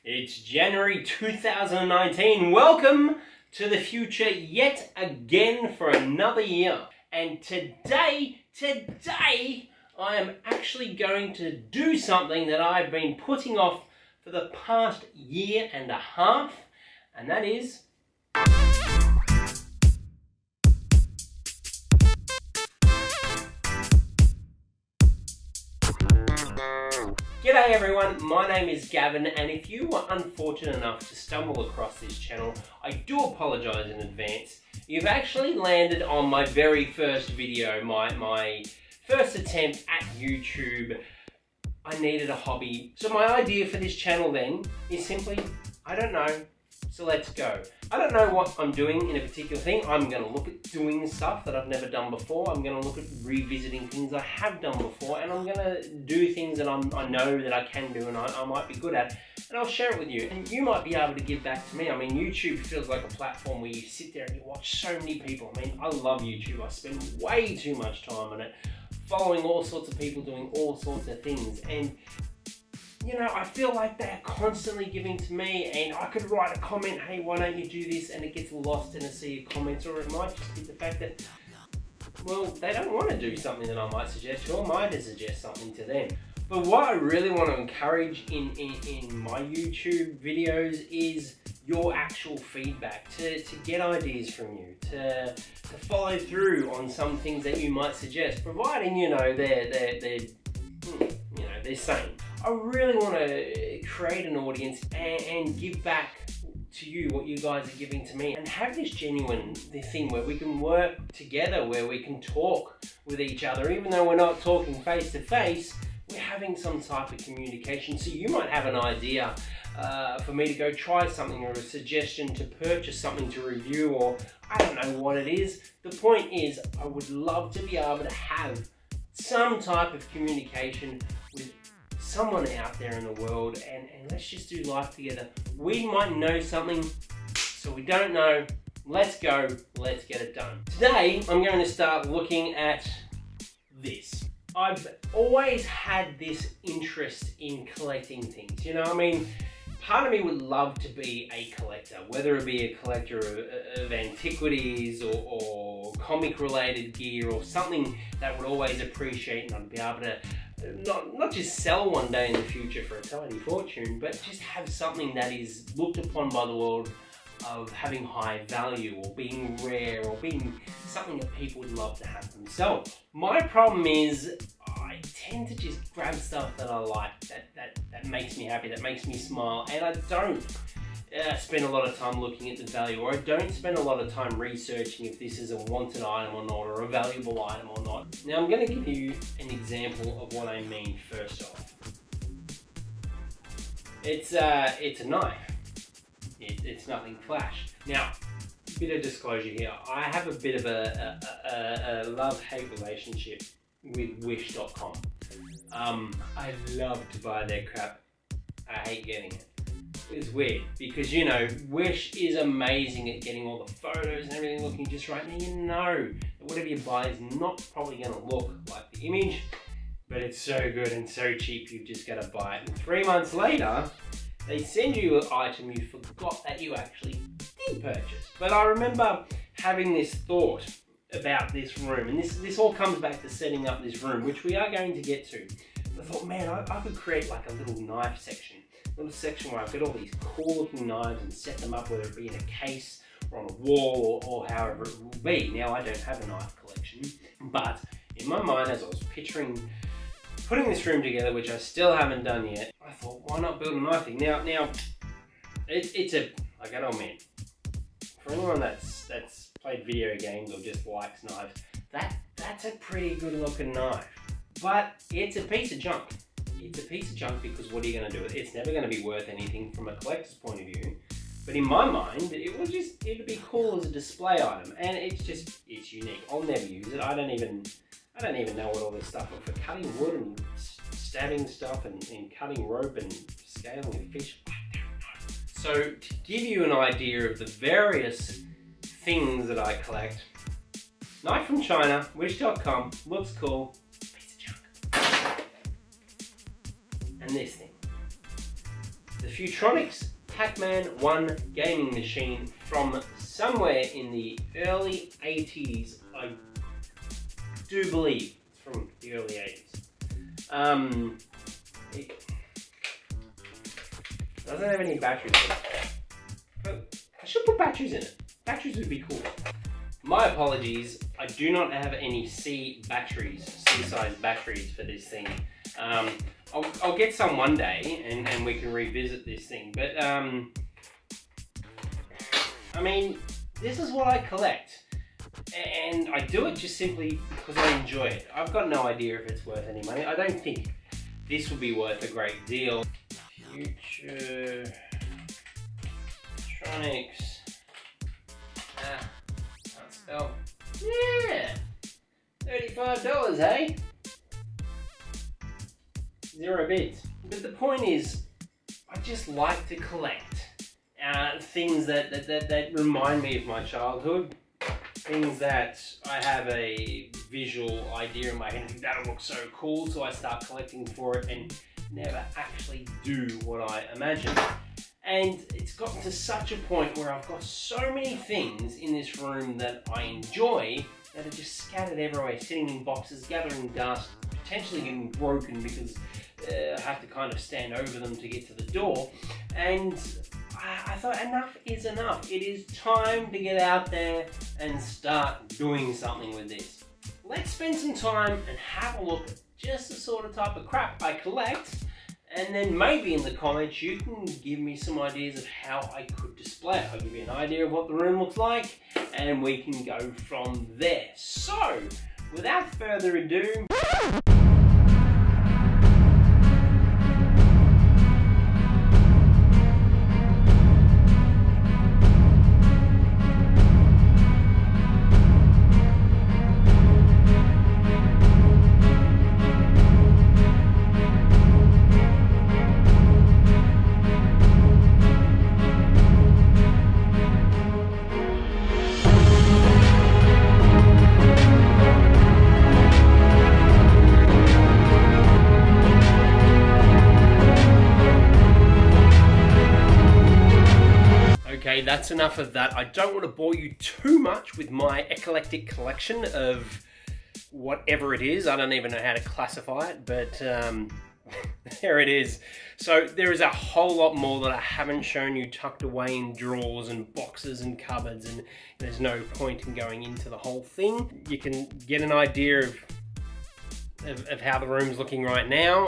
It's January 2019. Welcome to the future yet again for another year. And today, I am actually going to do something that I've been putting off for the past year and a half, and that is G'day everyone, my name is Gavin, and if you were unfortunate enough to stumble across this channel, I do apologise in advance. You've actually landed on my very first video, my first attempt at YouTube. I needed a hobby. So my idea for this channel then is simply, I don't know, so let's go. I don't know what I'm doing in a particular thing. I'm going to look at doing stuff that I've never done before. I'm going to look at revisiting things I have done before, and I'm going to do things that I know that I can do and I might be good at, and I'll share it with you. And you might be able to give back to me. I mean, YouTube feels like a platform where you sit there and you watch so many people. I mean, I love YouTube. I spend way too much time on it, following all sorts of people doing all sorts of things. And you know, I feel like they're constantly giving to me, and I could write a comment, hey, why don't you do this? And it gets lost in a sea of comments, or it might just be the fact that, well, they don't want to do something that I might suggest, or I might suggest something to them. But what I really want to encourage in my YouTube videos is your actual feedback, to get ideas from you, to follow through on some things that you might suggest, providing, you know, they're sane. I really want to create an audience and give back to you what you guys are giving to me, and have this genuine thing where we can work together, where we can talk with each other. Even though we're not talking face to face, we're having some type of communication. So you might have an idea for me to go try something, or a suggestion to purchase something to review, or I don't know what it is. The point is, I would love to be able to have some type of communication with someone out there in the world, and let's just do life together. We might know something, so we don't know. Let's go, let's get it done. Today, I'm going to start looking at this. I've always had this interest in collecting things, you know, I mean, part of me would love to be a collector, whether it be a collector of antiquities or comic related gear, or something that would always appreciate, and I'd be able to not just sell one day in the future for a tidy fortune, but just have something that is looked upon by the world of having high value, or being rare, or being something that people would love to have themselves. My problem is I tend to just grab stuff that I like, that makes me happy, that makes me smile, and I don't spend a lot of time looking at the value, or I don't spend a lot of time researching if this is a wanted item or not, or a valuable item or not. Now I'm going to give you an example of what I mean first off. It's a knife. It's nothing flash. Now, a bit of disclosure here. I have a bit of a love-hate relationship with Wish.com. I love to buy their crap. I hate getting it. It's weird because, you know, Wish is amazing at getting all the photos and everything looking just right. Now, you know that whatever you buy is not probably going to look like the image, but it's so good and so cheap, you've just got to buy it. And 3 months later, they send you an item you forgot that you actually did purchase. But I remember having this thought about this room, and this all comes back to setting up this room, which we are going to get to. I thought, man, I could create like a little knife section. A little section where I've got all these cool looking knives and set them up, whether it be in a case or on a wall, or however it will be. Now, I don't have a knife collection, but in my mind, as I was picturing putting this room together, which I still haven't done yet, I thought, why not build a knife thing? Now, it's I gotta admit, for anyone that's played video games or just likes knives, that's a pretty good looking knife. But it's a piece of junk. It's a piece of junk because what are you going to do with it? It's never going to be worth anything from a collector's point of view. But in my mind, it'd be cool as a display item, and it's unique. I'll never use it. I don't even know what all this stuff is for cutting wood and stabbing stuff and cutting rope and scaling fish. I don't know. So to give you an idea of the various things that I collect, knife from China, Wish.com, looks cool. And this thing, the Futronics Pac-Man 1 gaming machine from somewhere in the early 80s. I do believe it's from the early 80s. It doesn't have any batteries in it. But I should put batteries in it. Batteries would be cool. My apologies, I do not have any C-size batteries for this thing. I'll get some one day and we can revisit this thing, but I mean, this is what I collect, and I do it just simply because I enjoy it. I've got no idea if it's worth any money. I don't think this would be worth a great deal. Futronics. Can't spell. Yeah! $35, hey? 0 bits. But the point is, I just like to collect things that remind me of my childhood. Things that I have a visual idea in my head, and that'll look so cool, so I start collecting for it and never actually do what I imagine. And it's gotten to such a point where I've got so many things in this room that I enjoy that are just scattered everywhere, sitting in boxes, gathering dust, potentially getting broken because I have to kind of stand over them to get to the door. And I thought enough is enough. It is time to get out there and start doing something with this. Let's spend some time and have a look at just the sort of type of crap I collect, and then maybe in the comments you can give me some ideas of how I could display it. I'll give you an idea of what the room looks like and we can go from there. So, without further ado, okay, that's enough of that. I don't want to bore you too much with my eclectic collection of whatever it is. I don't even know how to classify it, but there it is. So there is a whole lot more that I haven't shown you tucked away in drawers and boxes and cupboards, and there's no point in going into the whole thing. You can get an idea of how the room's looking right now.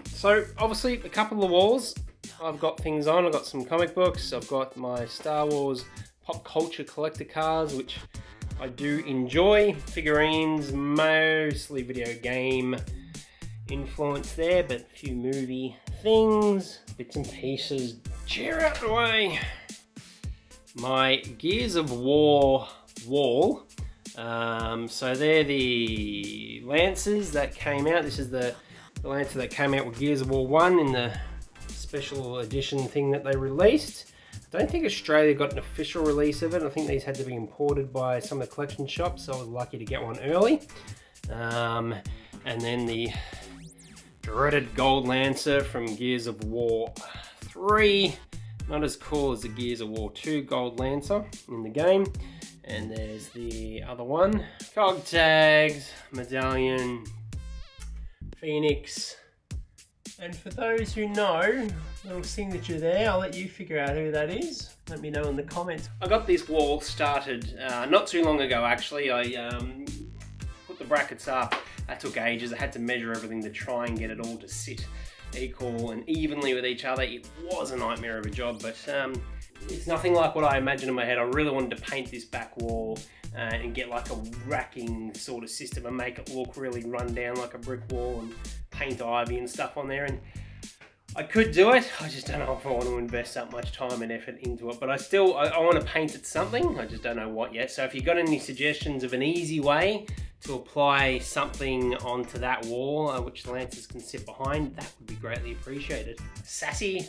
So obviously a couple of walls I've got things on. I've got some comic books, I've got my Star Wars pop culture collector cards, which I do enjoy, figurines, mostly video game influence there, but a few movie things, bits and pieces. Chair out the way. My Gears of War wall. So they're the Lancers that came out. This is the Lancer that came out with Gears of War 1 in the special edition thing that they released. I don't think Australia got an official release of it. I think these had to be imported by some of the collection shops, so I was lucky to get one early. And then the dreaded Gold Lancer from Gears of War 3. Not as cool as the Gears of War 2 Gold Lancer in the game. And there's the other one. Cog tags, medallion, Phoenix. And for those who know, little signature there, I'll let you figure out who that is. Let me know in the comments. I got this wall started not too long ago actually. I put the brackets up. That took ages. I had to measure everything to try and get it all to sit equal and evenly with each other. It was a nightmare of a job, but it's nothing like what I imagined in my head. I really wanted to paint this back wall and get like a racking sort of system and make it look really run down like a brick wall and paint ivy and stuff on there. And I could do it. I just don't know if I want to invest that much time and effort into it. But I want to paint it something. I just don't know what yet. So if you've got any suggestions of an easy way to apply something onto that wall, which the Lancers can sit behind, that would be greatly appreciated. Sassy,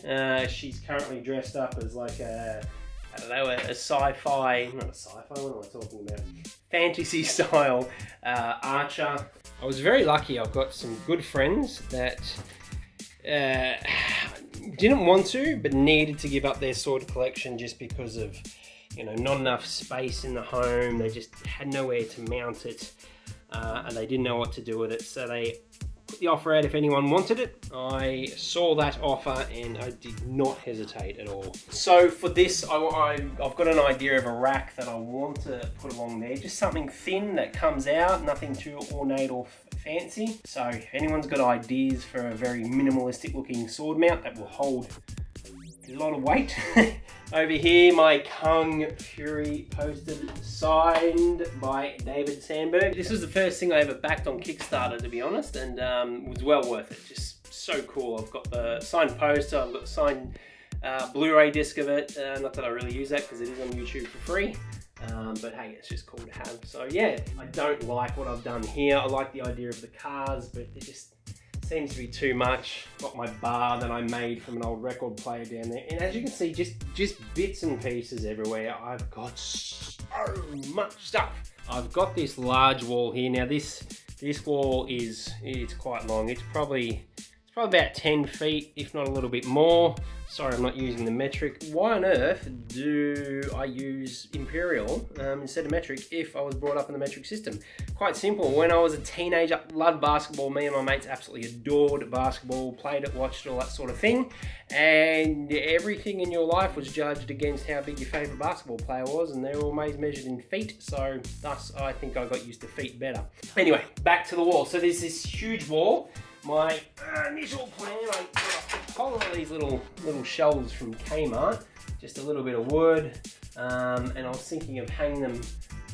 she's currently dressed up as like a, I don't know, a sci-fi, not a sci-fi, what am I talking about? Fantasy style archer. I was very lucky. I've got some good friends that didn't want to, but needed to give up their sword collection just because of, you know, not enough space in the home. They just had nowhere to mount it, and they didn't know what to do with it. So they put the offer out if anyone wanted it. I saw that offer and I did not hesitate at all. So for this, I've got an idea of a rack that I want to put along there. Just something thin that comes out, nothing too ornate or fancy. So if anyone's got ideas for a very minimalistic looking sword mount that will hold a lot of weight. Over here, my Kung Fury poster signed by David Sandberg. This was the first thing I ever backed on Kickstarter, to be honest, and was well worth it. Just so cool. I've got the signed poster, I've got the signed Blu-ray disc of it. Not that I really use that because it is on YouTube for free. But hey, it's just cool to have. So yeah, I don't like what I've done here. I like the idea of the cars, but it just seems to be too much. Got my bar that I made from an old record player down there. And as you can see, just bits and pieces everywhere. I've got so much stuff. I've got this large wall here. Now this wall it's quite long. It's probably about 10 feet, if not a little bit more. Sorry, I'm not using the metric. Why on earth do I use imperial instead of metric if I was brought up in the metric system? Quite simple. When I was a teenager, loved basketball. Me and my mates absolutely adored basketball, played it, watched it, all that sort of thing. And everything in your life was judged against how big your favorite basketball player was, and they were always measured in feet. So thus, I think I got used to feet better. Anyway, back to the wall. So there's this huge wall. My initial plan, I got these little shelves from Kmart, just a little bit of wood, and I was thinking of hanging them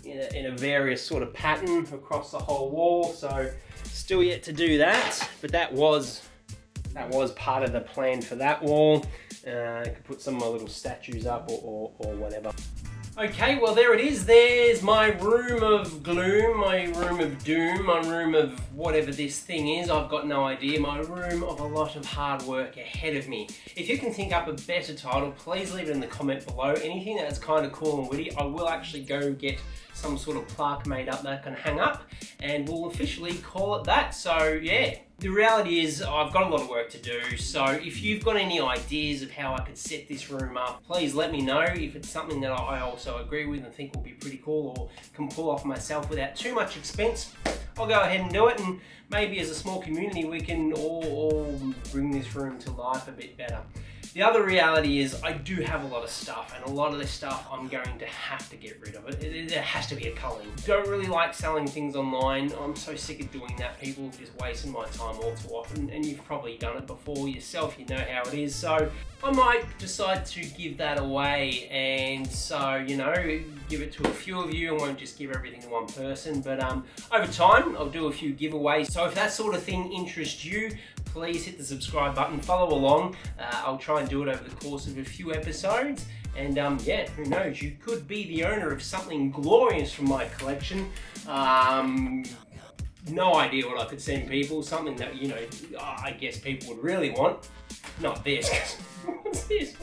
in a various sort of pattern across the whole wall. So still yet to do that, but that was part of the plan for that wall. I could put some of my little statues up or whatever. Okay, well there it is. There's my room of gloom, my room of doom, my room of whatever this thing is. I've got no idea. My room of a lot of hard work ahead of me. If you can think up a better title, please leave it in the comment below. Anything that's kind of cool and witty, I will actually go get some sort of plaque made up that I can hang up, and we'll officially call it that. So yeah. The reality is I've got a lot of work to do, so if you've got any ideas of how I could set this room up, please let me know. If it's something that I also agree with and think will be pretty cool or can pull off myself without too much expense, I'll go ahead and do it, and maybe as a small community we can all bring this room to life a bit better. The other reality is I do have a lot of stuff, and a lot of this stuff I'm going to have to get rid of. There has to be a culling. Don't really like selling things online. I'm so sick of doing that. People just wasting my time all too often, and you've probably done it before yourself. You know how it is. So I might decide to give that away, and so, you know, give it to a few of you. I won't just give everything to one person, but over time I'll do a few giveaways. So if that sort of thing interests you, please hit the subscribe button, follow along. I'll try and do it over the course of a few episodes. And yeah, who knows, you could be the owner of something glorious from my collection. No idea what I could send people, something that, you know, I guess people would really want. Not this. What's this?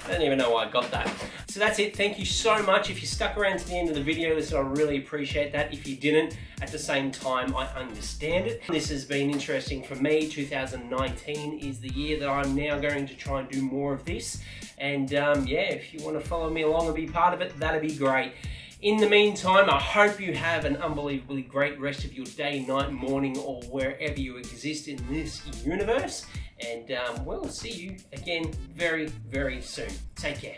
I don't even know why I got that. So that's it. Thank you so much. If you stuck around to the end of the video, listen, I really appreciate that. If you didn't, at the same time, I understand it. This has been interesting for me. 2019 is the year that I'm now going to try and do more of this. And yeah, if you want to follow me along and be part of it, that'd be great. In the meantime, I hope you have an unbelievably great rest of your day, night, morning, or wherever you exist in this universe. And we'll see you again very, very soon. Take care.